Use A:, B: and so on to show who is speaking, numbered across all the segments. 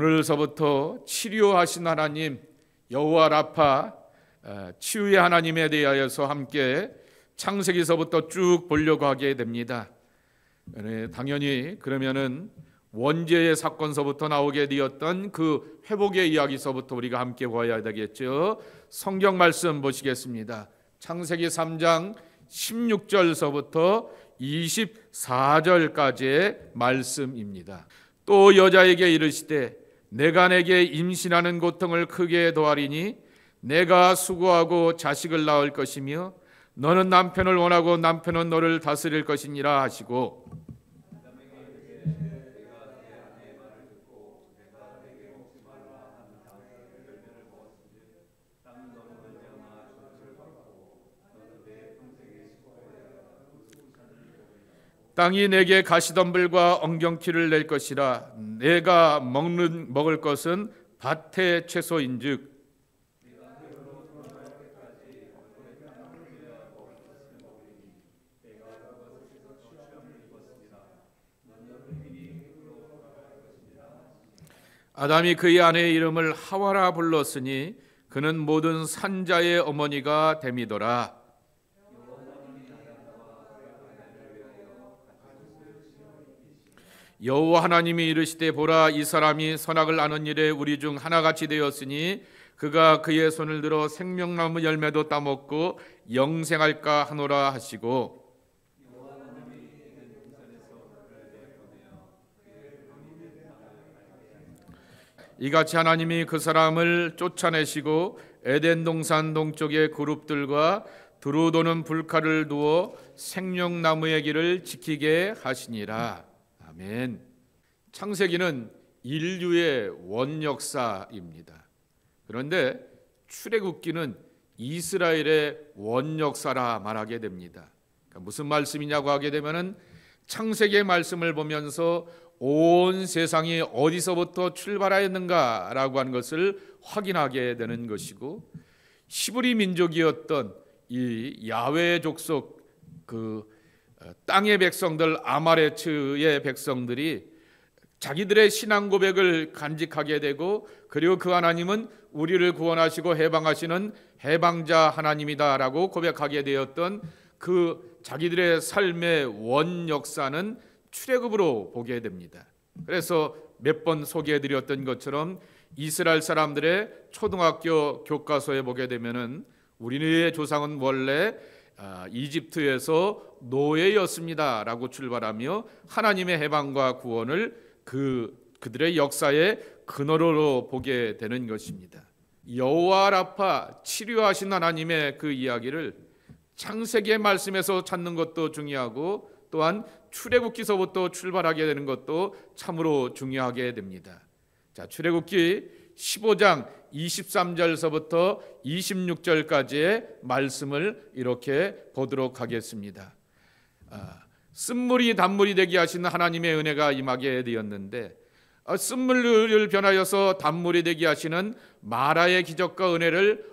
A: 오늘서부터 치료하신 하나님 여호와 라파 치유의 하나님에 대하여서 함께 창세기서부터 쭉 보려고 하게 됩니다. 당연히 그러면은 원죄의 사건서부터 나오게 되었던 그 회복의 이야기서부터 우리가 함께 봐야 되겠죠. 성경 말씀 보시겠습니다. 창세기 3장 16절서부터 24절까지의 말씀입니다. 또 여자에게 이르시되 내가 내게 임신하는 고통을 크게 더하리니 내가 수고하고 자식을 낳을 것이며 너는 남편을 원하고 남편은 너를 다스릴 것이니라 하시고, 땅이 내게 가시덤불과 엉겅퀴를 낼 것이라. 내가 먹을 것은 밭의 채소인즉 아담이 그의 아내의 이름을 하와라 불렀으니 그는 모든 산자의 어머니가 됨이더라. 여호와 하나님이 이르시되 보라, 이 사람이 선악을 아는 일에 우리 중 하나같이 되었으니 그가 그의 손을 들어 생명나무 열매도 따먹고 영생할까 하노라 하시고, 이같이 하나님이 그 사람을 쫓아내시고 에덴 동산 동쪽의 그룹들과 두루 도는 불칼을 두어 생명나무의 길을 지키게 하시니라. 아멘. 창세기는 인류의 원역사입니다. 그런데 출애굽기는 이스라엘의 원역사라 말하게 됩니다. 그러니까 무슨 말씀이냐고 하게 되면은 창세기의 말씀을 보면서 온 세상이 어디서부터 출발하였는가라고 하는 것을 확인하게 되는 것이고, 히브리 민족이었던 이 야훼 족속 그 땅의 백성들, 아말레츠의 백성들이 자기들의 신앙 고백을 간직하게 되고, 그리고 그 하나님은 우리를 구원하시고 해방하시는 해방자 하나님이다라고 고백하게 되었던 그 자기들의 삶의 원 역사는 출애굽으로 보게 됩니다. 그래서 몇 번 소개해드렸던 것처럼 이스라엘 사람들의 초등학교 교과서에 보게 되면은 우리의 조상은 원래 이집트에서 노예였습니다 라고 출발하며 하나님의 해방과 구원을 그들의 역사의 근원으로 보게 되는 것입니다. 여호와 라파 치료하신 하나님의 그 이야기를 창세기의 말씀에서 찾는 것도 중요하고, 또한 출애굽기서부터 출발하게 되는 것도 참으로 중요하게 됩니다. 자, 출애굽기 15장 23절서부터 26절까지의 말씀을 이렇게 보도록 하겠습니다. 쓴물이 단물이 되게 하시는 하나님의 은혜가 임하게 되었는데, 쓴물을 변하여서 단물이 되게 하시는 마라의 기적과 은혜를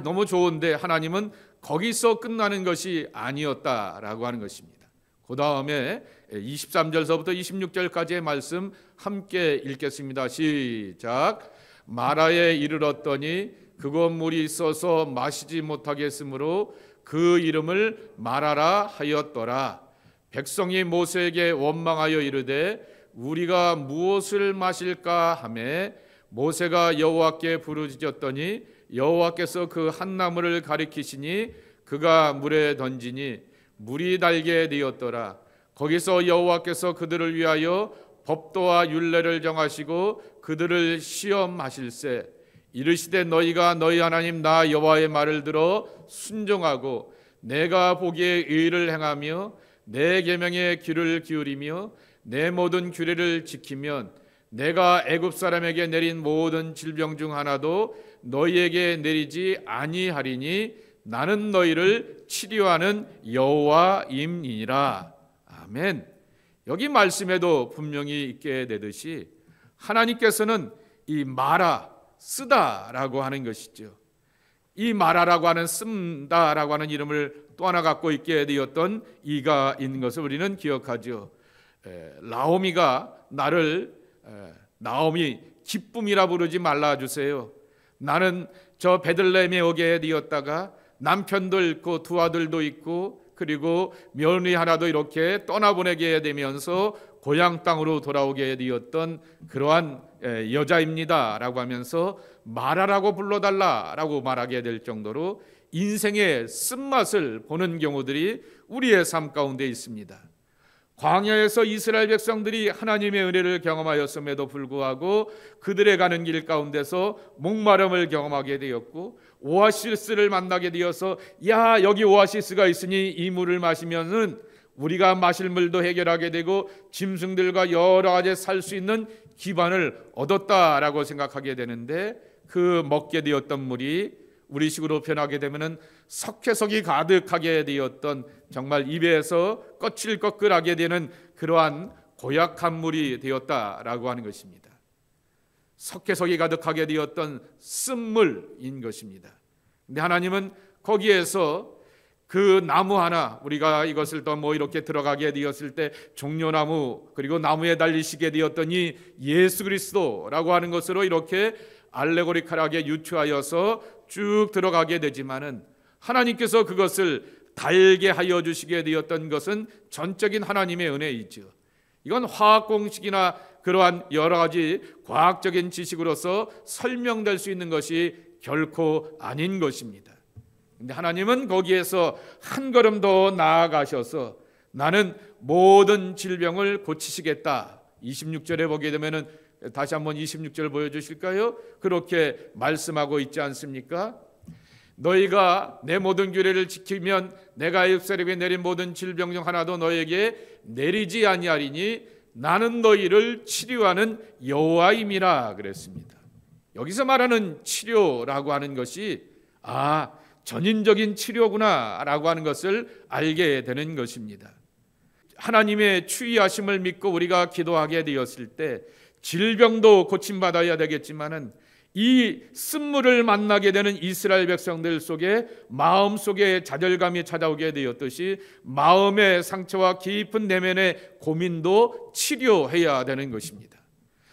A: 너무 좋은데 하나님은 거기서 끝나는 것이 아니었다라고 하는 것입니다. 그 다음에 23절서부터 26절까지의 말씀 함께 읽겠습니다. 시작. 마라에 이르렀더니 그곳 물이 있어서 마시지 못하겠으므로 그 이름을 마라라 하였더라. 백성이 모세에게 원망하여 이르되 우리가 무엇을 마실까 하매 모세가 여호와께 부르짖었더니 여호와께서 그 한 나무를 가리키시니 그가 물에 던지니 물이 달게 되었더라. 거기서 여호와께서 그들을 위하여 법도와 율례를 정하시고 그들을 시험하실세. 이르시되 너희가 너희 하나님 나 여호와의 말을 들어 순종하고 내가 보기에 의를 행하며 내 계명에 귀를 기울이며 내 모든 규례를 지키면 내가 애굽 사람에게 내린 모든 질병 중 하나도 너희에게 내리지 아니하리니 나는 너희를 치료하는 여호와임이니라. 아멘. 여기 말씀에도 분명히 있게 되듯이 하나님께서는 이 마라, 쓰다라고 하는 것이죠. 이 마라라고 하는 쓴다라고 하는 이름을 또 하나 갖고 있게 되었던 이가 있는 것을 우리는 기억하죠. 나오미가 나오미 기쁨이라 부르지 말아주세요. 나는 저 베들레헴에 오게 되었다가 남편도 있고 두 아들도 있고 그리고 며느리 하나도 이렇게 떠나보내게 되면서 고향 땅으로 돌아오게 되었던 그러한 여자입니다 라고 하면서 마라라고 불러달라라고 말하게 될 정도로 인생의 쓴맛을 보는 경우들이 우리의 삶 가운데 있습니다. 광야에서 이스라엘 백성들이 하나님의 은혜를 경험하였음에도 불구하고 그들의 가는 길 가운데서 목마름을 경험하게 되었고 오아시스를 만나게 되어서 야 여기 오아시스가 있으니 이 물을 마시면은 우리가 마실 물도 해결하게 되고 짐승들과 여러 가지 살 수 있는 기반을 얻었다라고 생각하게 되는데 그 먹게 되었던 물이 우리식으로 표현하게 되면은 석회석이 가득하게 되었던 정말 입에서 거칠거끌하게 되는 그러한 고약한 물이 되었다라고 하는 것입니다. 석회석이 가득하게 되었던 쓴물인 것입니다. 근데 하나님은 거기에서 그 나무 하나, 우리가 이것을 또 뭐 이렇게 들어가게 되었을 때 종려나무 그리고 나무에 달리시게 되었던 이 예수 그리스도라고 하는 것으로 이렇게 알레고리컬하게 유추하여서 쭉 들어가게 되지만은 하나님께서 그것을 달게 하여 주시게 되었던 것은 전적인 하나님의 은혜이죠. 이건 화학 공식이나 그러한 여러 가지 과학적인 지식으로서 설명될 수 있는 것이 결코 아닌 것입니다. 근데 하나님은 거기에서 한 걸음 더 나아가셔서 나는 모든 질병을 고치시겠다. 26절에 보게 되면은 다시 한번 26절 보여주실까요? 그렇게 말씀하고 있지 않습니까? 너희가 내 모든 규례를 지키면 내가 예루살렘에 내린 모든 질병 중 하나도 너에게 내리지 아니하리니 나는 너희를 치료하는 여호와임이라 그랬습니다. 여기서 말하는 치료라고 하는 것이 전인적인 치료구나 라고 하는 것을 알게 되는 것입니다. 하나님의 추위하심을 믿고 우리가 기도하게 되었을 때 질병도 고침받아야 되겠지만은 이 쓴물을 만나게 되는 이스라엘 백성들 속에 마음속에 좌절감이 찾아오게 되었듯이 마음의 상처와 깊은 내면의 고민도 치료해야 되는 것입니다.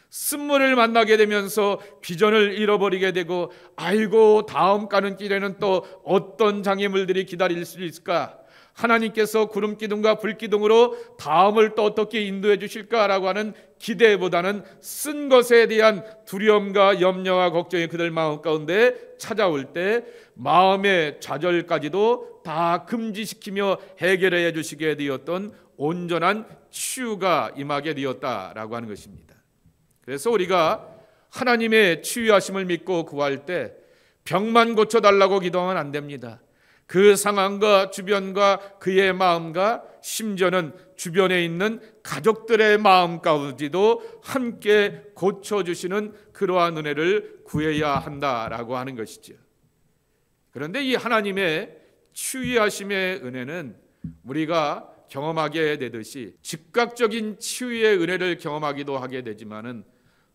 A: 쓴물을 만나게 되면서 비전을 잃어버리게 되고 아이고 다음 가는 길에는 또 어떤 장애물들이 기다릴 수 있을까? 하나님께서 구름 기둥과 불 기둥으로 다음을 또 어떻게 인도해 주실까라고 하는 기대보다는 쓴 것에 대한 두려움과 염려와 걱정이 그들 마음 가운데 찾아올 때 마음의 좌절까지도 다 금지시키며 해결해 주시게 되었던 온전한 치유가 임하게 되었다라고 하는 것입니다. 그래서 우리가 하나님의 치유하심을 믿고 구할 때 병만 고쳐달라고 기도하면 안 됩니다. 그 상황과 주변과 그의 마음과 심지어는 주변에 있는 가족들의 마음까지도 함께 고쳐주시는 그러한 은혜를 구해야 한다라고 하는 것이죠. 그런데 이 하나님의 치유하심의 은혜는 우리가 경험하게 되듯이 즉각적인 치유의 은혜를 경험하기도 하게 되지만은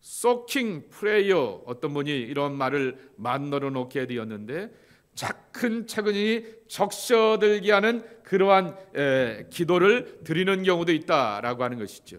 A: 소킹 프레이어, 어떤 분이 이런 말을 만들어 놓게 되었는데 차근차근히 적셔들게 하는 그러한 기도를 드리는 경우도 있다라고 하는 것이죠.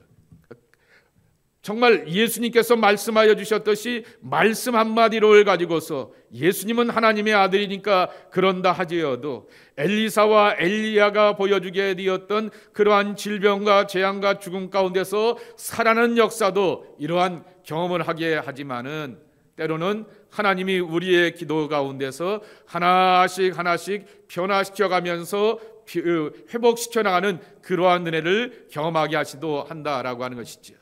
A: 정말 예수님께서 말씀하여 주셨듯이 말씀 한마디를 가지고서 예수님은 하나님의 아들이니까 그런다 하지어도 엘리사와 엘리야가 보여주게 되었던 그러한 질병과 재앙과 죽음 가운데서 살아나는 역사도 이러한 경험을 하게 하지만은 때로는 하나님이 우리의 기도 가운데서 하나씩 변화시켜 가면서 회복시켜 나가는 그러한 은혜를 경험하게 하시도 한다라고 하는 것이죠.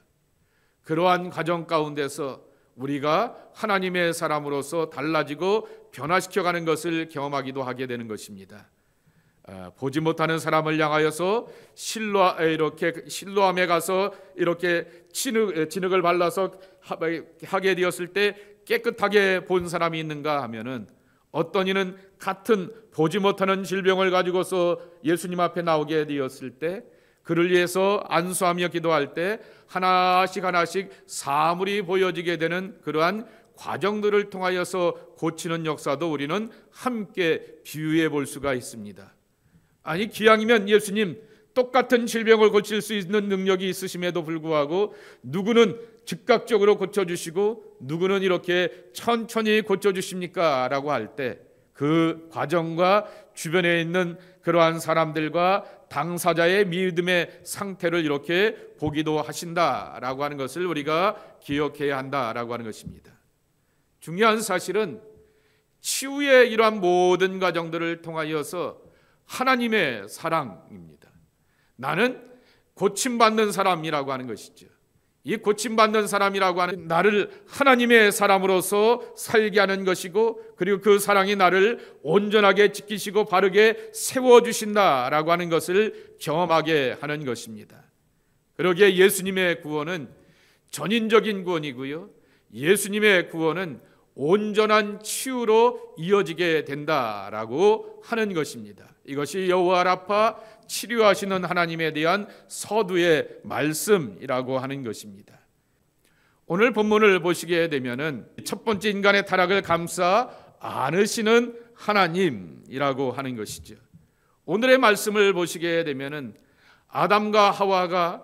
A: 그러한 과정 가운데서 우리가 하나님의 사람으로서 달라지고 변화시켜가는 것을 경험하기도 하게 되는 것입니다. 보지 못하는 사람을 향하여서 실로암에 가서 이렇게 진흙을 발라서 하게 되었을 때 깨끗하게 본 사람이 있는가 하면은 어떤 이는 같은 보지 못하는 질병을 가지고서 예수님 앞에 나오게 되었을 때 그를 위해서 안수하며 기도할 때 하나씩 사물이 보여지게 되는 그러한 과정들을 통하여서 고치는 역사도 우리는 함께 비유해 볼 수가 있습니다. 아니 기왕이면 예수님 똑같은 질병을 고칠 수 있는 능력이 있으심에도 불구하고 누구는 즉각적으로 고쳐주시고 누구는 이렇게 천천히 고쳐주십니까? 라고 할 때 그 과정과 주변에 있는 그러한 사람들과 당사자의 믿음의 상태를 이렇게 보기도 하신다라고 하는 것을 우리가 기억해야 한다라고 하는 것입니다. 중요한 사실은 치유의 이러한 모든 과정들을 통하여서 하나님의 사랑입니다. 나는 고침받는 사람이라고 하는 것이죠. 이 고침받는 사람이라고 하는 나를 하나님의 사람으로서 살게 하는 것이고, 그리고 그 사랑이 나를 온전하게 지키시고 바르게 세워주신다라고 하는 것을 경험하게 하는 것입니다. 그러기에 예수님의 구원은 전인적인 구원이고요, 예수님의 구원은 온전한 치유로 이어지게 된다라고 하는 것입니다. 이것이 여호와 라파, 치료하시는 하나님에 대한 서두의 말씀이라고 하는 것입니다. 오늘 본문을 보시게 되면은 첫 번째 인간의 타락을 감싸 안으시는 하나님이라고 하는 것이죠. 오늘의 말씀을 보시게 되면은 아담과 하와가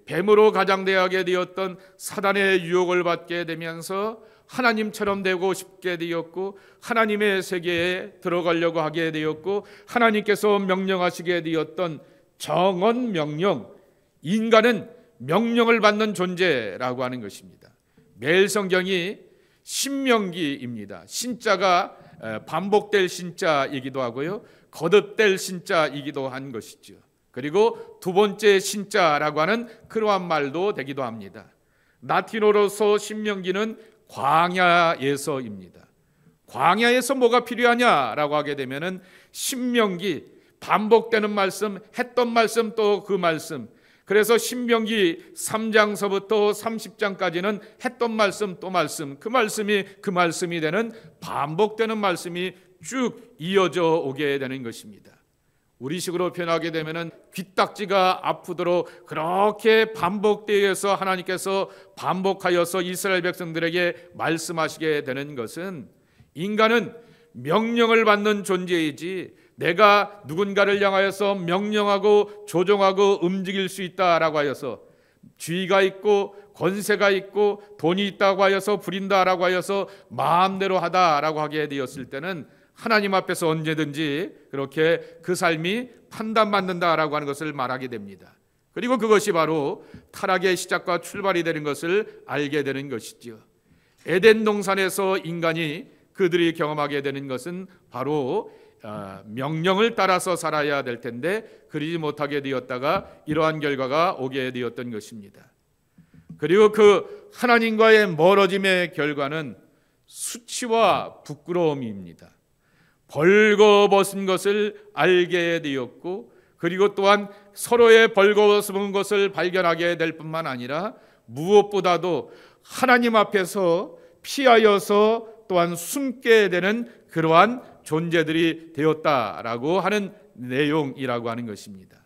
A: 뱀으로 가장되게 되었던 사단의 유혹을 받게 되면서 하나님처럼 되고 싶게 되었고, 하나님의 세계에 들어가려고 하게 되었고, 하나님께서 명령하시게 되었던 정언 명령, 인간은 명령을 받는 존재라고 하는 것입니다. 매일 성경이 신명기입니다. 신자가 반복될 신자이기도 하고요, 거듭될 신자이기도 한 것이죠. 그리고 두 번째 신자라고 하는 그러한 말도 되기도 합니다. 라틴어로서 신명기는 광야에서입니다. 광야에서 뭐가 필요하냐라고 하게 되면은 신명기, 반복되는 말씀, 했던 말씀 또 그 말씀. 그래서 신명기 3장서부터 30장까지는 했던 말씀 또 말씀, 그 말씀이 되는 반복되는 말씀이 쭉 이어져 오게 되는 것입니다. 우리식으로 표현하게 되면은 귓딱지가 아프도록 그렇게 반복되어서 하나님께서 반복하여서 이스라엘 백성들에게 말씀하시게 되는 것은, 인간은 명령을 받는 존재이지 내가 누군가를 향하여서 명령하고 조종하고 움직일 수 있다라고 하여서, 지위가 있고 권세가 있고 돈이 있다고 하여서 부린다라고 하여서 마음대로 하다라고 하게 되었을 때는 하나님 앞에서 언제든지 그렇게 그 삶이 판단받는다라고 하는 것을 말하게 됩니다. 그리고 그것이 바로 타락의 시작과 출발이 되는 것을 알게 되는 것이죠. 에덴 동산에서 인간이 그들이 경험하게 되는 것은 바로 명령을 따라서 살아야 될 텐데 그러지 못하게 되었다가 이러한 결과가 오게 되었던 것입니다. 그리고 그 하나님과의 멀어짐의 결과는 수치와 부끄러움입니다. 벌거벗은 것을 알게 되었고, 그리고 또한 서로의 벌거벗은 것을 발견하게 될 뿐만 아니라 무엇보다도 하나님 앞에서 피하여서 또한 숨게 되는 그러한 존재들이 되었다라고 하는 내용이라고 하는 것입니다.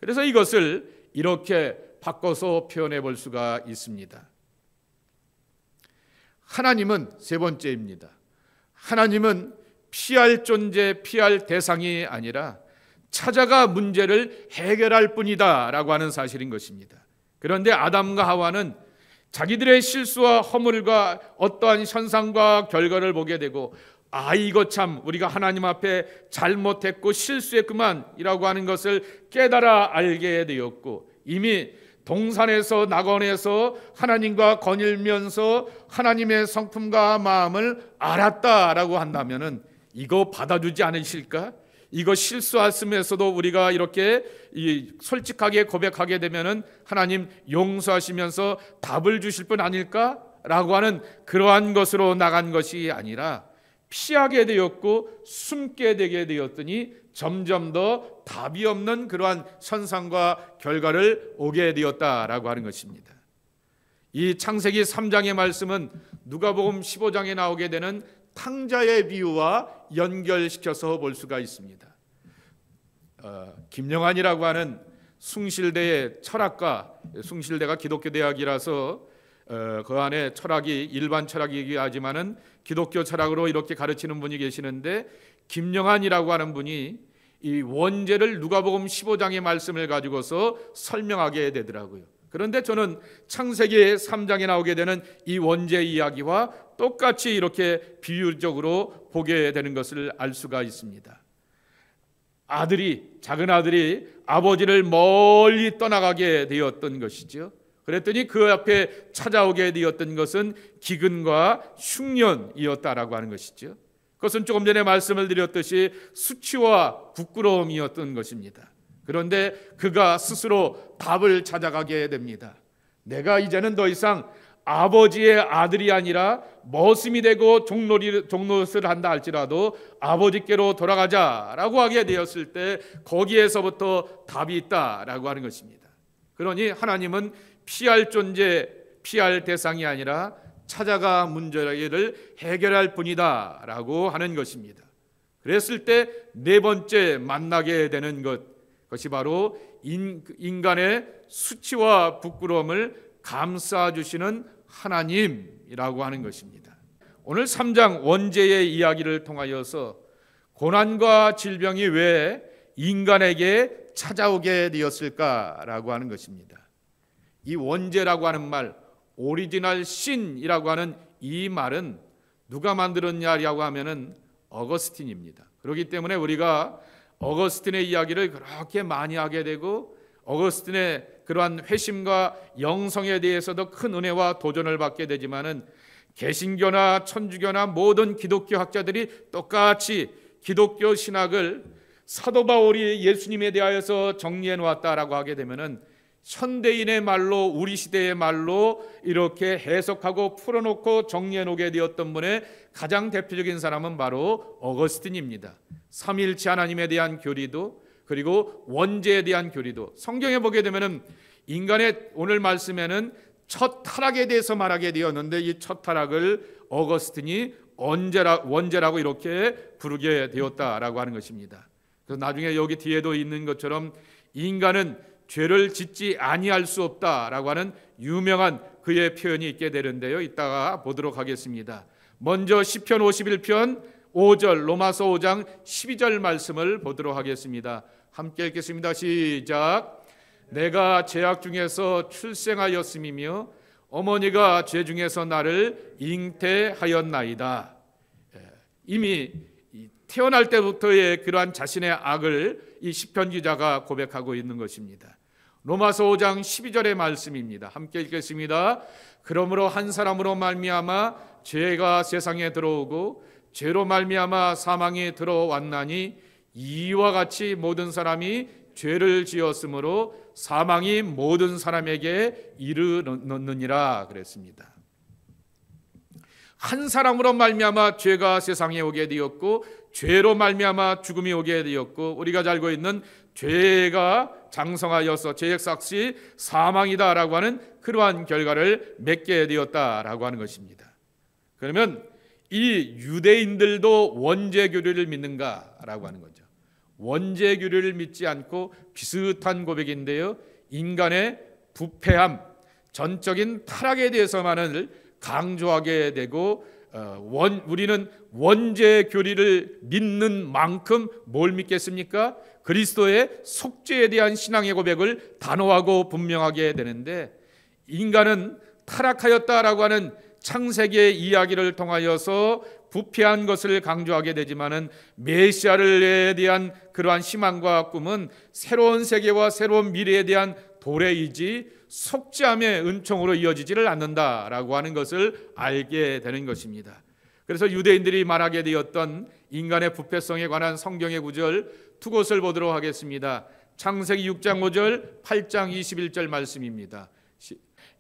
A: 그래서 이것을 이렇게 바꿔서 표현해 볼 수가 있습니다. 하나님은 세 번째입니다. 하나님은 피할 존재, 피할 대상이 아니라 찾아가 문제를 해결할 뿐이다 라고 하는 사실인 것입니다. 그런데 아담과 하와는 자기들의 실수와 허물과 어떠한 현상과 결과를 보게 되고, 이거 참 우리가 하나님 앞에 잘못했고 실수했구만 이라고 하는 것을 깨달아 알게 되었고, 이미 동산에서 낙원에서 하나님과 거닐면서 하나님의 성품과 마음을 알았다라고 한다면은 이거 받아주지 않으실까? 이거 실수했으면서도 우리가 이렇게 솔직하게 고백하게 되면은 하나님 용서하시면서 답을 주실 분 아닐까라고 하는 그러한 것으로 나간 것이 아니라 피하게 되었고 숨게 되게 되었더니 점점 더 답이 없는 그러한 현상과 결과를 오게 되었다라고 하는 것입니다. 이 창세기 3장의 말씀은 누가복음 15장에 나오게 되는 탕자의 비유와 연결시켜서 볼 수가 있습니다. 김영환이라고 하는 숭실대의 철학가, 숭실대가 기독교 대학이라서 그 안에 철학이 일반 철학이긴 하지만은 기독교 철학으로 이렇게 가르치는 분이 계시는데, 김영환이라고 하는 분이 이 원죄를 누가복음 15장의 말씀을 가지고서 설명하게 되더라고요. 그런데 저는 창세기 3장에 나오게 되는 이 원죄 이야기와 똑같이 이렇게 비유적으로 보게 되는 것을 알 수가 있습니다. 작은 아들이 아버지를 멀리 떠나가게 되었던 것이죠. 그랬더니 그 앞에 찾아오게 되었던 것은 기근과 흉년이었다라고 하는 것이죠. 그것은 조금 전에 말씀을 드렸듯이 수치와 부끄러움이었던 것입니다. 그런데 그가 스스로 답을 찾아가게 됩니다. 내가 이제는 더 이상 아버지의 아들이 아니라 머슴이 되고 종노릇을 한다 할지라도 아버지께로 돌아가자라고 하게 되었을 때 거기에서부터 답이 있다라고 하는 것입니다. 그러니 하나님은 피할 존재, 피할 대상이 아니라 찾아가 문제를 해결할 뿐이다 라고 하는 것입니다. 그랬을 때 네 번째 만나게 되는 것이 바로 인간의 수치와 부끄러움을 감싸주시는 하나님이라고 하는 것입니다. 오늘 3장 원죄의 이야기를 통하여서 고난과 질병이 왜 인간에게 찾아오게 되었을까라고 하는 것입니다. 이 원죄라고 하는 말, 오리지널 신이라고 하는 이 말은 누가 만들었냐라고 하면은 어거스틴입니다. 그렇기 때문에 우리가 어거스틴의 이야기를 그렇게 많이 하게 되고 어거스틴의 그러한 회심과 영성에 대해서도 큰 은혜와 도전을 받게 되지만은 개신교나 천주교나 모든 기독교 학자들이 똑같이 기독교 신학을 사도 바울이 예수님에 대하여서 정리해 놓았다라고 하게 되면은 현대인의 말로, 우리 시대의 말로 이렇게 해석하고 풀어놓고 정리해 놓게 되었던 분의 가장 대표적인 사람은 바로 어거스틴입니다. 삼위일체 하나님에 대한 교리도, 그리고 원죄에 대한 교리도, 성경에 보게 되면은 인간의 오늘 말씀에는 첫 타락에 대해서 말하게 되었는데 이 첫 타락을 어거스틴이 원죄라고 이렇게 부르게 되었다라고 하는 것입니다. 그래서 나중에 여기 뒤에도 있는 것처럼 인간은 죄를 짓지 아니할 수 없다라고 하는 유명한 그의 표현이 있게 되는데요. 이따가 보도록 하겠습니다. 먼저 시편 51편 5절, 로마서 5장 12절 말씀을 보도록 하겠습니다. 함께 읽겠습니다. 시작. 내가 죄악 중에서 출생하였음이며 어머니가 죄 중에서 나를 잉태하였나이다. 이미 태어날 때부터의 그러한 자신의 악을 이 시편 기자가 고백하고 있는 것입니다. 로마서 5장 12절의 말씀입니다. 함께 읽겠습니다. 그러므로 한 사람으로 말미암아 죄가 세상에 들어오고 죄로 말미암아 사망이 들어왔나니 이와 같이 모든 사람이 죄를 지었으므로 사망이 모든 사람에게 이르렀느니라 그랬습니다. 한 사람으로 말미암아 죄가 세상에 오게 되었고 죄로 말미암아 죽음이 오게 되었고 우리가 잘 알고 있는 죄가 장성하여서 죄의 삭시 사망이다라고 하는 그러한 결과를 맺게 되었다라고 하는 것입니다. 그러면 이 유대인들도 원죄 교리를 믿는가라고 하는 거죠. 원죄 교리를 믿지 않고 비슷한 고백인데요. 인간의 부패함, 전적인 타락에 대해서만을 강조하게 되고 우리는 원죄 교리를 믿는 만큼 뭘 믿겠습니까? 그리스도의 속죄에 대한 신앙의 고백을 단호하고 분명하게 되는데 인간은 타락하였다라고 하는 창세기의 이야기를 통하여서 부패한 것을 강조하게 되지만은 메시아를 대한 그러한 희망과 꿈은 새로운 세계와 새로운 미래에 대한 도래이지 속죄함의 은총으로 이어지지를 않는다라고 하는 것을 알게 되는 것입니다. 그래서 유대인들이 말하게 되었던 인간의 부패성에 관한 성경의 구절 두 곳을 보도록 하겠습니다. 창세기 6장 5절, 8장 21절 말씀입니다.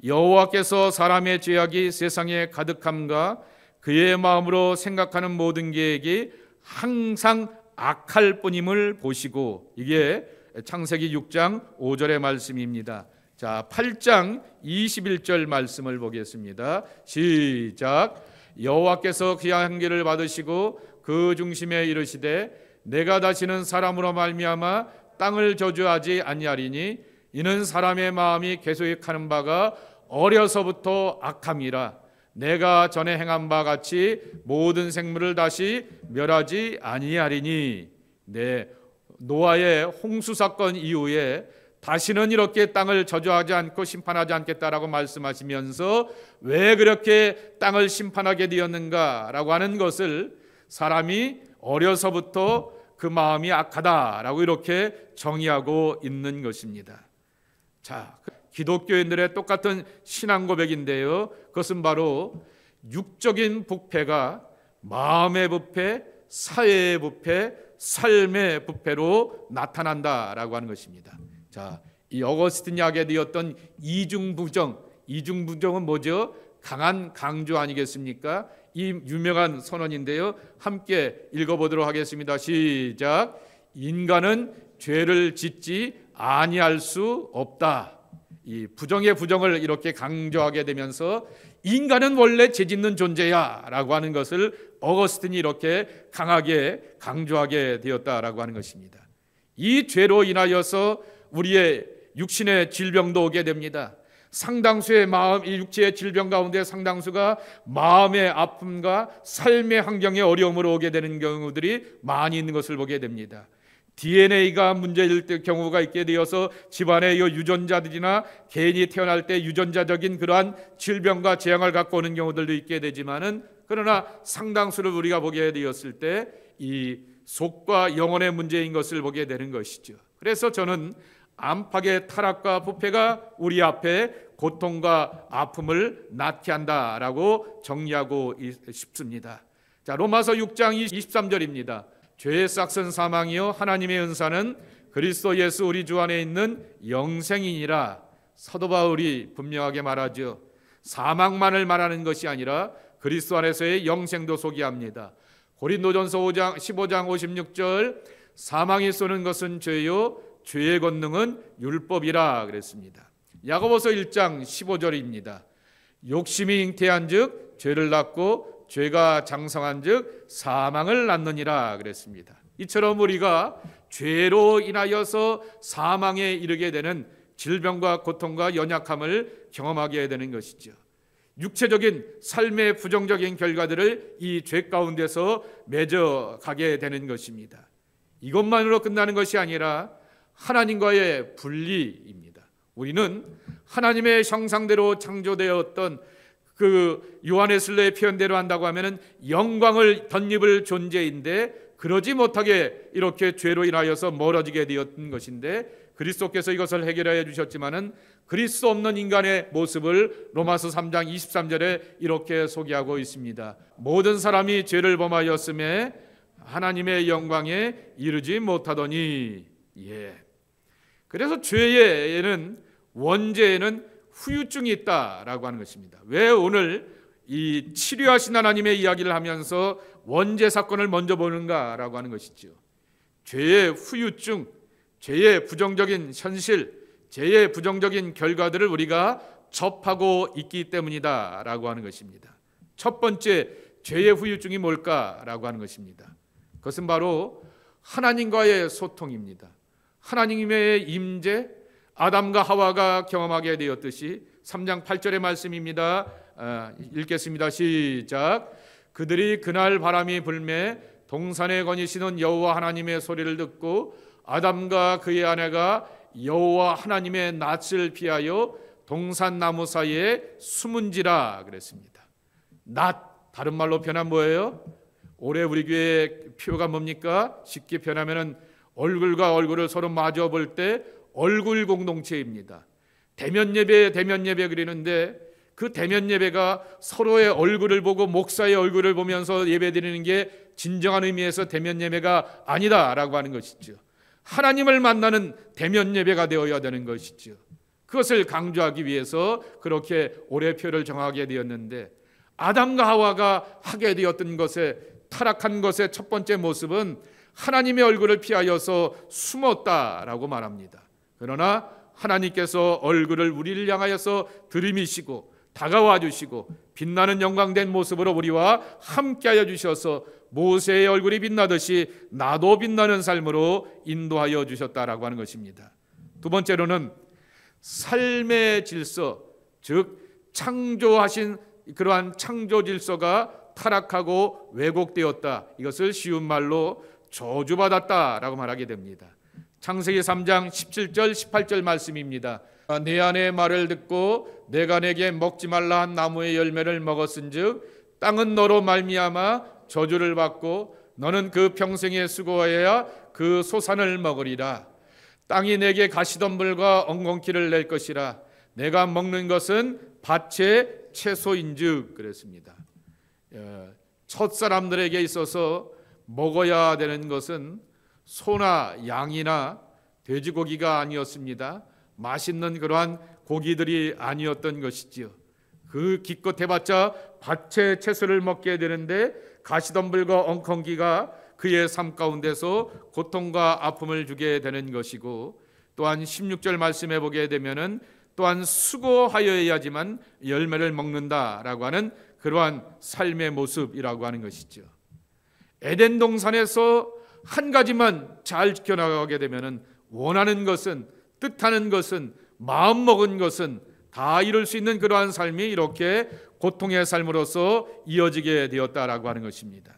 A: 여호와께서 사람의 죄악이 세상에 가득함과 그의 마음으로 생각하는 모든 계획이 항상 악할 뿐임을 보시고, 이게 창세기 6장 5절의 말씀입니다. 자, 8장 21절 말씀을 보겠습니다. 시작. 여호와께서 그의 한계를 받으시고 그 중심에 이르시되 내가 다시는 사람으로 말미암아 땅을 저주하지 아니하리니 이는 사람의 마음이 계획하는 바가 어려서부터 악함이라. 내가 전에 행한 바 같이 모든 생물을 다시 멸하지 아니하리니. 네, 노아의 홍수 사건 이후에 다시는 이렇게 땅을 저주하지 않고 심판하지 않겠다라고 말씀하시면서 왜 그렇게 땅을 심판하게 되었는가라고 하는 것을 사람이 어려서부터 그 마음이 악하다라고 이렇게 정의하고 있는 것입니다. 자, 기독교인들의 똑같은 신앙 고백인데요, 그것은 바로 육적인 부패가 마음의 부패, 사회의 부패, 삶의 부패로 나타난다라고 하는 것입니다. 자, 이 어거스틴이 하게 되었던 이중부정은 뭐죠? 강한 강조 아니겠습니까? 이 유명한 선언인데요, 함께 읽어보도록 하겠습니다. 시작. 인간은 죄를 짓지 아니할 수 없다. 이 부정의 부정을 이렇게 강조하게 되면서 인간은 원래 죄 짓는 존재야 라고 하는 것을 어거스틴이 이렇게 강하게 강조하게 되었다라고 하는 것입니다. 이 죄로 인하여서 우리의 육신의 질병도 오게 됩니다. 상당수의 이 육체의 질병 가운데 상당수가 마음의 아픔과 삶의 환경의 어려움으로 오게 되는 경우들이 많이 있는 것을 보게 됩니다. DNA가 문제일 경우가 있게 되어서 집안의 유전자들이나 개인이 태어날 때 유전자적인 그러한 질병과 재앙을 갖고 오는 경우들도 있게 되지만은, 그러나 상당수를 우리가 보게 되었을 때 이 속과 영혼의 문제인 것을 보게 되는 것이죠. 그래서 저는 안팎의 타락과 부패가 우리 앞에 고통과 아픔을 낳게 한다라고 정리하고 싶습니다. 자, 로마서 6장 23절입니다. 죄의 싹은 사망이요 하나님의 은사는 그리스도 예수 우리 주 안에 있는 영생이니라. 사도 바울이 분명하게 말하죠. 사망만을 말하는 것이 아니라 그리스도 안에서의 영생도 소개합니다. 고린도전서 15장 56절, 사망이 쏘는 것은 죄요 죄의 권능은 율법이라 그랬습니다. 야고보서 1장 15절입니다. 욕심이 잉태한즉 죄를 낳고 죄가 장성한즉 사망을 낳느니라 그랬습니다. 이처럼 우리가 죄로 인하여서 사망에 이르게 되는 질병과 고통과 연약함을 경험하게 되는 것이죠. 육체적인 삶의 부정적인 결과들을 이 죄 가운데서 맺어가게 되는 것입니다. 이것만으로 끝나는 것이 아니라 하나님과의 분리입니다. 우리는 하나님의 형상대로 창조되었던 그 요한에슬레의 표현대로 한다고 하면은 영광을 덧입을 존재인데, 그러지 못하게 이렇게 죄로 인하여서 멀어지게 되었던 것인데, 그리스도께서 이것을 해결해 주셨지만은 그리스도 없는 인간의 모습을 로마서 3장 23절에 이렇게 소개하고 있습니다. 모든 사람이 죄를 범하였음에 하나님의 영광에 이르지 못하더니. 그래서 죄에는, 원죄에는 후유증이 있다라고 하는 것입니다. 왜 오늘 이 치료하신 하나님의 이야기를 하면서 원죄 사건을 먼저 보는가라고 하는 것이죠. 죄의 후유증, 죄의 부정적인 현실, 죄의 부정적인 결과들을 우리가 접하고 있기 때문이다라고 하는 것입니다. 첫 번째, 죄의 후유증이 뭘까라고 하는 것입니다. 그것은 바로 하나님과의 소통입니다. 하나님의 임재, 아담과 하와가 경험하게 되었듯이 3장 8절의 말씀입니다. 읽겠습니다. 시작. 그들이 그날 바람이 불매 동산에 거니시는 여호와 하나님의 소리를 듣고 아담과 그의 아내가 여호와 하나님의 낯을 피하여 동산 나무 사이에 숨은지라 그랬습니다. 낯, 다른 말로 표현하면 뭐예요? 올해 우리 교회 표가 뭡니까? 쉽게 표현하면은 얼굴과 얼굴을 서로 마주 볼 때 얼굴 공동체입니다. 대면 예배 그리는데 그 대면 예배가 서로의 얼굴을 보고 목사의 얼굴을 보면서 예배드리는 게 진정한 의미에서 대면 예배가 아니다라고 하는 것이죠. 하나님을 만나는 대면 예배가 되어야 되는 것이죠. 그것을 강조하기 위해서 그렇게 올해표를 정하게 되었는데, 아담과 하와가 하게 되었던 것에, 타락한 것의 첫 번째 모습은 하나님의 얼굴을 피하여서 숨었다라고 말합니다. 그러나 하나님께서 얼굴을 우리를 향하여서 들이미시고 다가와 주시고 빛나는 영광된 모습으로 우리와 함께하여 주셔서 모세의 얼굴이 빛나듯이 나도 빛나는 삶으로 인도하여 주셨다라고 하는 것입니다. 두 번째로는 삶의 질서, 즉 창조하신 그러한 창조 질서가 타락하고 왜곡되었다. 이것을 쉬운 말로 저주받았다라고 말하게 됩니다. 창세기 3장 17절 18절 말씀입니다. 내 아내의 말을 듣고 내가 내게 먹지 말라 한 나무의 열매를 먹었은즉 땅은 너로 말미암아 저주를 받고 너는 그 평생에 수고하여야 그 소산을 먹으리라. 땅이 내게 가시덤불과 엉겅퀴를 낼 것이라. 내가 먹는 것은 밭의 채소인즉. 그랬습니다. 첫 사람들에게 있어서 먹어야 되는 것은 소나 양이나 돼지고기가 아니었습니다. 맛있는 그러한 고기들이 아니었던 것이지요. 그 기껏 해봤자 밭의 채소를 먹게 되는데 가시덤불과 엉겅퀴가 그의 삶 가운데서 고통과 아픔을 주게 되는 것이고, 또한 16절 말씀해 보게 되면은 또한 수고하여야지만 열매를 먹는다라고 하는 그러한 삶의 모습이라고 하는 것이죠. 에덴 동산에서 한 가지만 잘 지켜나가게 되면은 원하는 것은, 뜻하는 것은, 마음 먹은 것은 다 이룰 수 있는 그러한 삶이 이렇게 고통의 삶으로서 이어지게 되었다라고 하는 것입니다.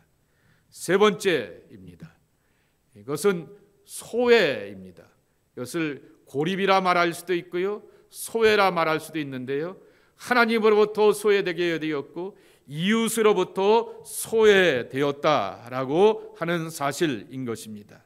A: 세 번째입니다. 이것은 소외입니다. 이것을 고립이라 말할 수도 있고요, 소외라 말할 수도 있는데요, 하나님으로부터 소외되게 되었고 이웃으로부터 소외되었다라고 하는 사실인 것입니다.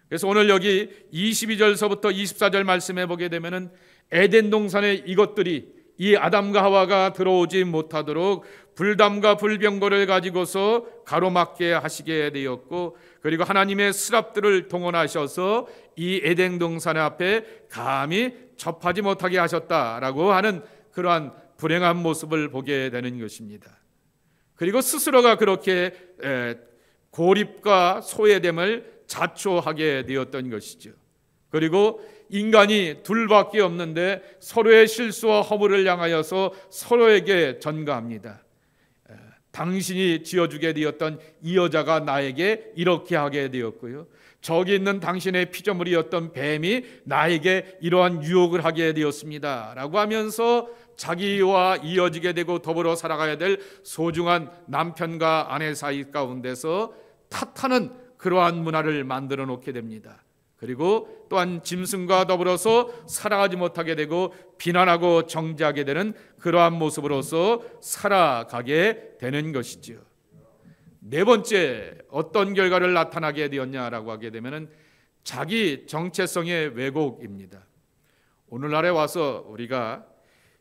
A: 그래서 오늘 여기 22절서부터 24절 말씀해 보게 되면은 에덴 동산에 이것들이, 이 아담과 하와가 들어오지 못하도록 불담과 불병거를 가지고서 가로막게 하시게 되었고, 그리고 하나님의 스랍들을 동원하셔서 이 에덴 동산 앞에 감히 접하지 못하게 하셨다라고 하는 그러한 불행한 모습을 보게 되는 것입니다. 그리고 스스로가 그렇게 고립과 소외됨을 자초하게 되었던 것이죠. 그리고 인간이 둘밖에 없는데 서로의 실수와 허물을 향하여서 서로에게 전가합니다. 당신이 지어주게 되었던 이 여자가 나에게 이렇게 하게 되었고요, 저기 있는 당신의 피조물이었던 뱀이 나에게 이러한 유혹을 하게 되었습니다 라고 하면서 자기와 이어지게 되고 더불어 살아가야 될 소중한 남편과 아내 사이 가운데서 탓하는 그러한 문화를 만들어 놓게 됩니다. 그리고 또한 짐승과 더불어서 살아가지 못하게 되고 비난하고 정죄하게 되는 그러한 모습으로서 살아가게 되는 것이죠. 네 번째, 어떤 결과를 나타나게 되었냐라고 하게 되면은 자기 정체성의 왜곡입니다. 오늘날에 와서 우리가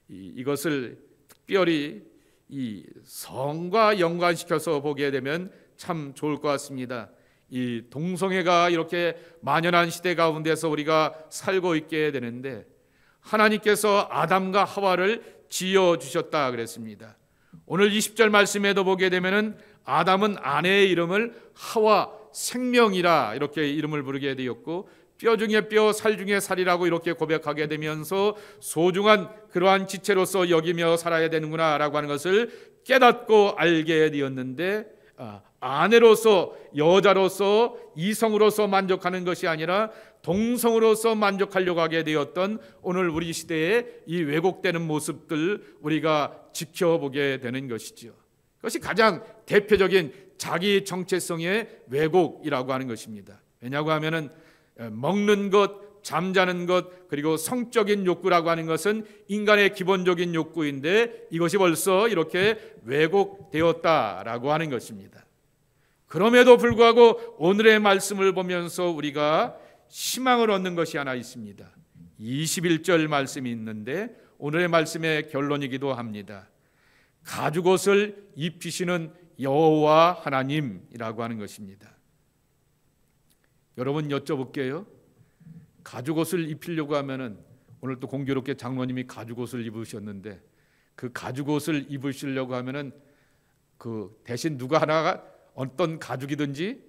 A: 이것을 특별히 이 성과 연관시켜서 보게 되면 참 좋을 것 같습니다. 이 동성애가 이렇게 만연한 시대 가운데서 우리가 살고 있게 되는데, 하나님께서 아담과 하와를 지어 주셨다 그랬습니다. 오늘 20절 말씀에도 보게 되면은 아담은 아내의 이름을 하와 생명이라 이렇게 이름을 부르게 되었고, 뼈 중에 뼈, 살 중에 살이라고 이렇게 고백하게 되면서 소중한 그러한 지체로서 여기며 살아야 되는구나 라고 하는 것을 깨닫고 알게 되었는데, 아내로서, 여자로서, 이성으로서 만족하는 것이 아니라 동성으로서 만족하려고 하게 되었던 오늘 우리 시대의 이 왜곡되는 모습들 우리가 지켜보게 되는 것이죠. 그것이 가장 대표적인 자기 정체성의 왜곡이라고 하는 것입니다. 왜냐고 하면은 먹는 것, 잠자는 것, 그리고 성적인 욕구라고 하는 것은 인간의 기본적인 욕구인데 이것이 벌써 이렇게 왜곡되었다라고 하는 것입니다. 그럼에도 불구하고 오늘의 말씀을 보면서 우리가 희망을 얻는 것이 하나 있습니다. 21절 말씀이 있는데 오늘의 말씀의 결론이기도 합니다. 가죽옷을 입히시는 여호와 하나님이라고 하는 것입니다. 여러분 여쭤볼게요. 가죽옷을 입히려고 하면은, 오늘 또 공교롭게 장로님이 가죽옷을 입으셨는데, 그 가죽옷을 입으시려고 하면은 그 대신 누가 하나가 어떤 가죽이든지,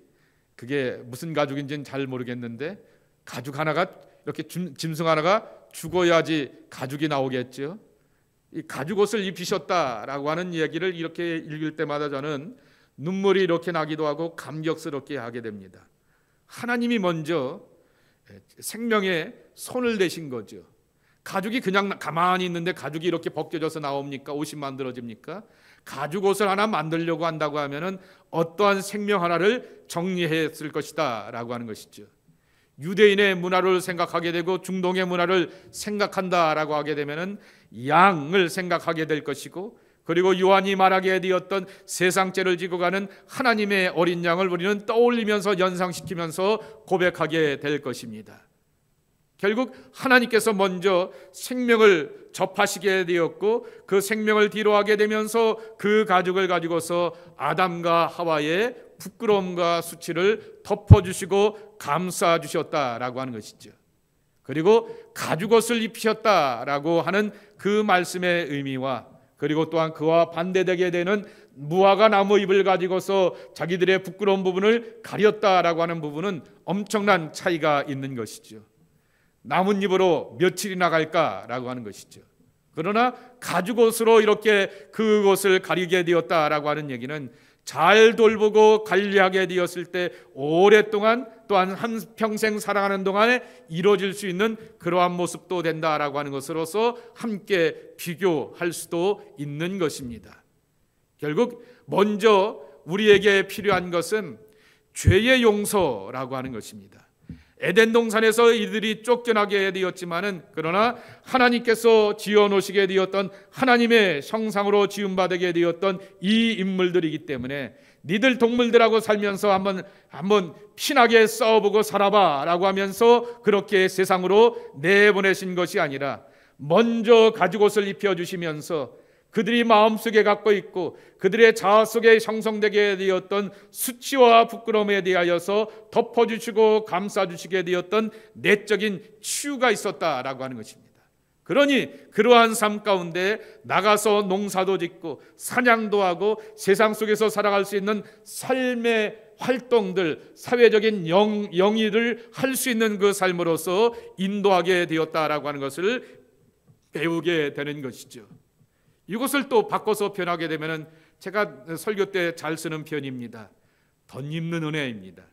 A: 그게 무슨 가죽인지는 잘 모르겠는데 가죽 하나가 이렇게 짐승 하나가 죽어야지 가죽이 나오겠죠. 이 가죽옷을 입히셨다라고 하는 얘기를 이렇게 읽을 때마다 저는 눈물이 이렇게 나기도 하고 감격스럽게 하게 됩니다. 하나님이 먼저 생명에 손을 대신 거죠. 가죽이 그냥 가만히 있는데 가죽이 이렇게 벗겨져서 나옵니까? 옷이 만들어집니까? 가죽옷을 하나 만들려고 한다고 하면은 어떠한 생명 하나를 정리했을 것이다 라고 하는 것이죠. 유대인의 문화를 생각하게 되고 중동의 문화를 생각한다라고 하게 되면은 양을 생각하게 될 것이고, 그리고 요한이 말하게 되었던 세상죄를 지고 가는 하나님의 어린 양을 우리는 떠올리면서 연상시키면서 고백하게 될 것입니다. 결국 하나님께서 먼저 생명을 접하시게 되었고, 그 생명을 뒤로하게 되면서 그 가죽을 가지고서 아담과 하와의 부끄러움과 수치를 덮어주시고 감싸주셨다라고 하는 것이죠. 그리고 가죽옷을 입히셨다라고 하는 그 말씀의 의미와, 그리고 또한 그와 반대되게 되는 무화과 나무 잎을 가지고서 자기들의 부끄러운 부분을 가렸다라고 하는 부분은 엄청난 차이가 있는 것이죠. 나뭇잎으로 며칠이나 갈까라고 하는 것이죠. 그러나 가죽옷으로 이렇게 그것을 가리게 되었다라고 하는 얘기는 잘 돌보고 관리하게 되었을 때 오랫동안, 또한 한평생 살아가는 동안에 이루어질 수 있는 그러한 모습도 된다라고 하는 것으로서 함께 비교할 수도 있는 것입니다. 결국 먼저 우리에게 필요한 것은 죄의 용서라고 하는 것입니다. 에덴 동산에서 이들이 쫓겨나게 되었지만은, 그러나 하나님께서 지어놓으시게 되었던 하나님의 형상으로 지음받게 되었던 이 인물들이기 때문에 니들 동물들하고 살면서 한번 피나게 싸워보고 살아봐라고 하면서 그렇게 세상으로 내보내신 것이 아니라, 먼저 가죽옷을 입혀주시면서 그들이 마음속에 갖고 있고 그들의 자아 속에 형성되게 되었던 수치와 부끄러움에 대하여서 덮어주시고 감싸주시게 되었던 내적인 치유가 있었다라고 하는 것입니다. 그러니 그러한 삶 가운데 나가서 농사도 짓고 사냥도 하고 세상 속에서 살아갈 수 있는 삶의 활동들, 사회적인 영위를 할 수 있는 그 삶으로서 인도하게 되었다라고 하는 것을 배우게 되는 것이죠. 이것을 또 바꿔서 표현하게 되면 제가 설교 때 잘 쓰는 표현입니다. 덧입는 은혜입니다.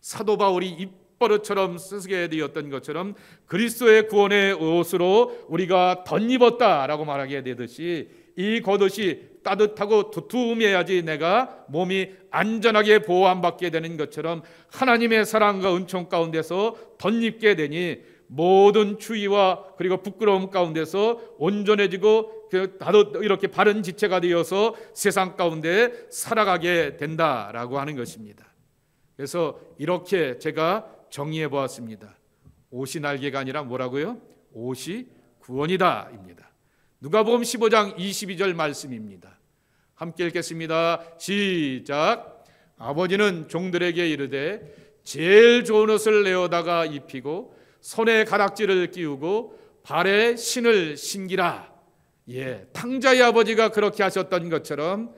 A: 사도 바울이 입버릇처럼 쓰게 되었던 것처럼 그리스도의 구원의 옷으로 우리가 덧입었다라고 말하게 되듯이, 이 겉옷이 따뜻하고 두툼해야지 내가 몸이 안전하게 보호받게 되는 것처럼 하나님의 사랑과 은총 가운데서 덧입게 되니 모든 추위와 그리고 부끄러움 가운데서 온전해지고 나도 이렇게 바른 지체가 되어서 세상 가운데 살아가게 된다라고 하는 것입니다. 그래서 이렇게 제가 정의해 보았습니다. 옷이 날개가 아니라 뭐라고요? 옷이 구원이다 입니다. 누가복음 15장 22절 말씀입니다. 함께 읽겠습니다. 시작. 아버지는 종들에게 이르되 제일 좋은 옷을 내어다가 입히고 손에 가락지를 끼우고 발에 신을 신기라. 탕자의 아버지가 그렇게 하셨던 것처럼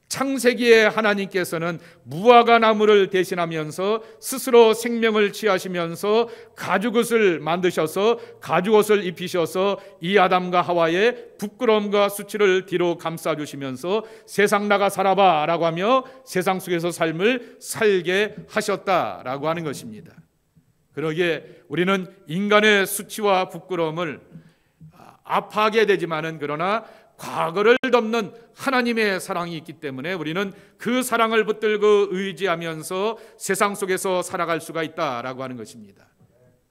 A: 창세기에 하나님께서는 무화과 나무를 대신하면서 스스로 생명을 취하시면서 가죽옷을 만드셔서 가죽옷을 입히셔서 이 아담과 하와의 부끄러움과 수치를 뒤로 감싸주시면서 세상 나가 살아봐 라고 하며 세상 속에서 삶을 살게 하셨다라고 하는 것입니다. 그러기에 우리는 인간의 수치와 부끄러움을 아파하게 되지만은, 그러나 과거를 덮는 하나님의 사랑이 있기 때문에 우리는 그 사랑을 붙들고 의지하면서 세상 속에서 살아갈 수가 있다라고 하는 것입니다.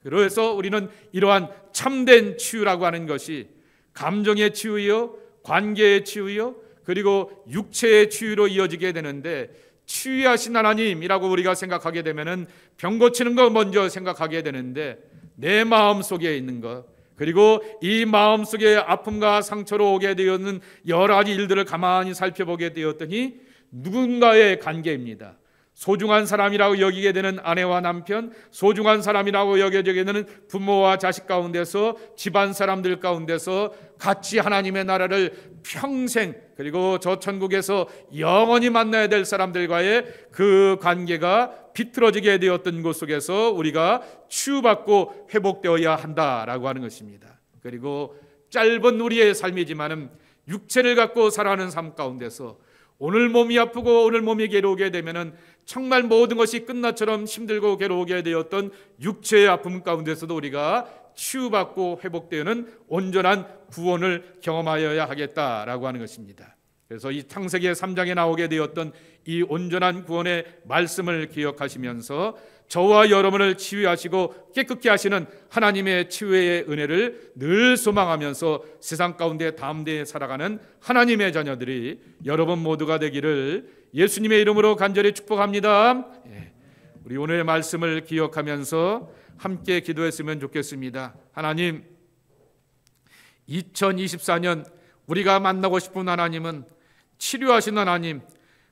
A: 그래서 우리는 이러한 참된 치유라고 하는 것이 감정의 치유요, 관계의 치유요, 그리고 육체의 치유로 이어지게 되는데, 치유하신 하나님이라고 우리가 생각하게 되면은 병 고치는 거 먼저 생각하게 되는데, 내 마음 속에 있는 것, 그리고 이 마음속에 아픔과 상처로 오게 되었는 여러 가지 일들을 가만히 살펴보게 되었더니 누군가의 관계입니다. 소중한 사람이라고 여기게 되는 아내와 남편, 소중한 사람이라고 여겨지게 되는 부모와 자식 가운데서, 집안 사람들 가운데서 같이 하나님의 나라를 평생, 그리고 저 천국에서 영원히 만나야 될 사람들과의 그 관계가 비틀어지게 되었던 곳 속에서 우리가 치유받고 회복되어야 한다라고 하는 것입니다. 그리고 짧은 우리의 삶이지만은 육체를 갖고 살아가는 삶 가운데서 오늘 몸이 아프고 오늘 몸이 괴로우게 되면은 정말 모든 것이 끝나처럼 힘들고 괴로우게 되었던 육체의 아픔 가운데서도 우리가 치유받고 회복되는 온전한 구원을 경험하여야 하겠다라고 하는 것입니다. 그래서 이 창세기 3장에 나오게 되었던 이 온전한 구원의 말씀을 기억하시면서 저와 여러분을 치유하시고 깨끗게 하시는 하나님의 치유의 은혜를 늘 소망하면서 세상 가운데 담대히 살아가는 하나님의 자녀들이 여러분 모두가 되기를 예수님의 이름으로 간절히 축복합니다. 우리 오늘의 말씀을 기억하면서 함께 기도했으면 좋겠습니다. 하나님, 2024년 우리가 만나고 싶은 하나님은 치료하신 하나님,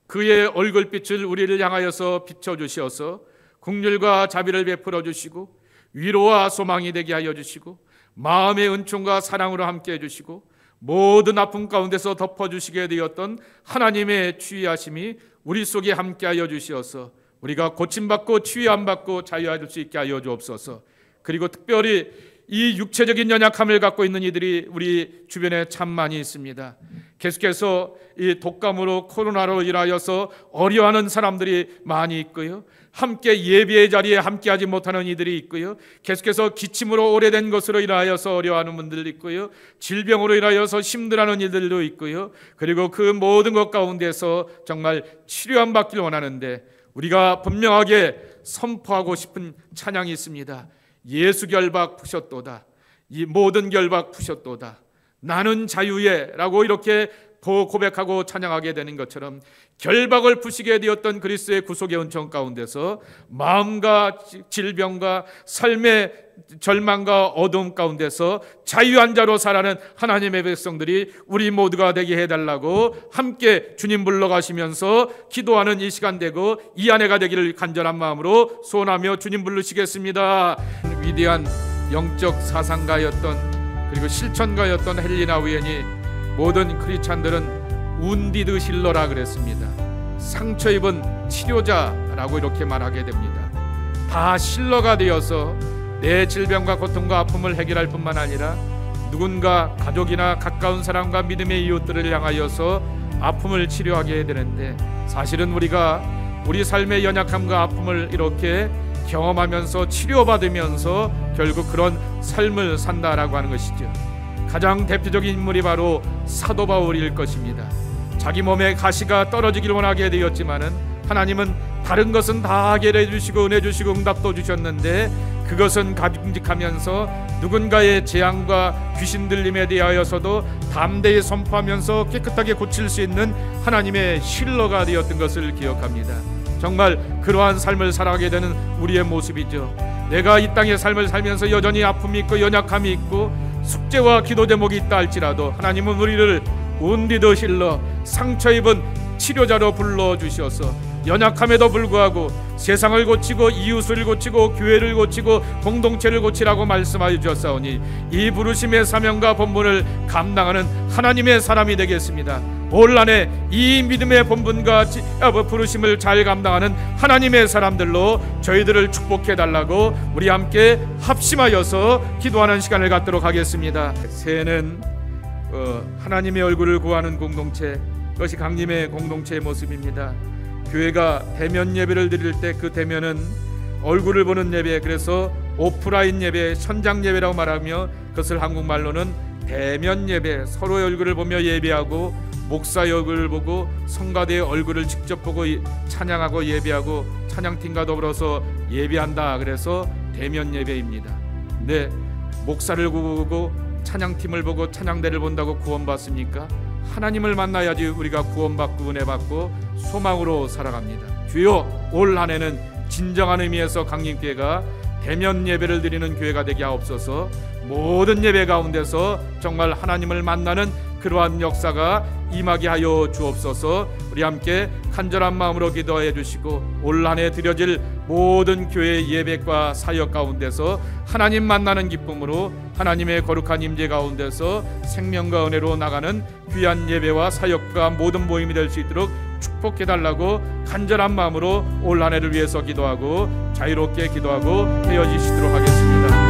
A: 그의 얼굴빛을 우리를 향하여서 비춰주시어서 긍휼과 자비를 베풀어 주시고 위로와 소망이 되게 하여 주시고 마음의 은총과 사랑으로 함께 해주시고 모든 아픔 가운데서 덮어주시게 되었던 하나님의 치유하심이 우리 속에 함께 하여 주시어서 우리가 고침받고 치유함받고 자유할 수 있게 하여 주옵소서. 그리고 특별히 이 육체적인 연약함을 갖고 있는 이들이 우리 주변에 참 많이 있습니다. 계속해서 이 독감으로 코로나로 인하여서 어려워하는 사람들이 많이 있고요, 함께 예배의 자리에 함께하지 못하는 이들이 있고요, 계속해서 기침으로 오래된 것으로 인하여서 어려워하는 분들도 있고요, 질병으로 인하여서 힘들어하는 이들도 있고요, 그리고 그 모든 것 가운데서 정말 치료함 받기를 원하는데 우리가 분명하게 선포하고 싶은 찬양이 있습니다. 예수 결박 푸셨도다. 이 모든 결박 푸셨도다. 나는 자유에 라고 이렇게 고백하고 찬양하게 되는 것처럼 결박을 푸시게 되었던 그리스도의 구속의 은총 가운데서 마음과 질병과 삶의 절망과 어두움 가운데서 자유한 자로 살아가는 하나님의 백성들이 우리 모두가 되게 해달라고 함께 주님 불러가시면서 기도하는 이 시간 되고 이 안에가 되기를 간절한 마음으로 소원하며 주님 부르시겠습니다. 위대한 영적 사상가였던 그리고 실천가였던 헬리나 우엔이 모든 크리스찬들은 운디드 힐러라 그랬습니다. 상처 입은 치료자라고 이렇게 말하게 됩니다. 다 힐러가 되어서 내 질병과 고통과 아픔을 해결할 뿐만 아니라 누군가 가족이나 가까운 사람과 믿음의 이웃들을 향하여서 아픔을 치료하게 되는데, 사실은 우리가 우리 삶의 연약함과 아픔을 이렇게 경험하면서 치료받으면서 결국 그런 삶을 산다라고 하는 것이죠. 가장 대표적인 인물이 바로 사도 바울일 것입니다. 자기 몸에 가시가 떨어지길 원하게 되었지만은 하나님은 다른 것은 다 해결해 주시고 은혜 주시고 응답도 주셨는데 그것은 감직하면서 누군가의 재앙과 귀신 들림에 대하여서도 담대히 선포하면서 깨끗하게 고칠 수 있는 하나님의 힐러가 되었던 것을 기억합니다. 정말 그러한 삶을 살아가게 되는 우리의 모습이죠. 내가 이 땅의 삶을 살면서 여전히 아픔이 있고 연약함이 있고 숙제와 기도 제목이 있다 할지라도 하나님은 우리를 운디드 힐러, 상처 입은 치료자로 불러주셔서 연약함에도 불구하고 세상을 고치고 이웃을 고치고 교회를 고치고 공동체를 고치라고 말씀하여 주셨사오니 이 부르심의 사명과 본분을 감당하는 하나님의 사람이 되겠습니다. 올 한해 이 믿음의 본분과 부르심을 잘 감당하는 하나님의 사람들로 저희들을 축복해달라고 우리 함께 합심하여서 기도하는 시간을 갖도록 하겠습니다. 새해는 하나님의 얼굴을 구하는 공동체, 그것이 강림의 공동체의 모습입니다. 교회가 대면 예배를 드릴 때 그 대면은 얼굴을 보는 예배, 그래서 오프라인 예배, 현장 예배라고 말하며 그것을 한국말로는 대면 예배, 서로의 얼굴을 보며 예배하고 목사의 얼굴을 보고 성가대의 얼굴을 직접 보고 찬양하고 예배하고 찬양팀과 더불어서 예배한다. 그래서 대면 예배입니다. 근데 목사를 보고 찬양팀을 보고 찬양대를 본다고 구원받습니까? 하나님을 만나야지 우리가 구원받고 은혜받고 소망으로 살아갑니다. 주여, 올 한 해는 진정한 의미에서 강림교회가 대면 예배를 드리는 교회가 되게 하옵소서. 모든 예배 가운데서 정말 하나님을 만나는 그러한 역사가 임하게 하여 주옵소서. 우리 함께 간절한 마음으로 기도해 주시고 올 한 해 드려질 모든 교회 예배과 사역 가운데서 하나님 만나는 기쁨으로 하나님의 거룩한 임재 가운데서 생명과 은혜로 나가는 귀한 예배와 사역과 모든 모임이 될 수 있도록 축복해달라고 간절한 마음으로 올 한 해를 위해서 기도하고 자유롭게 기도하고 헤어지시도록 하겠습니다.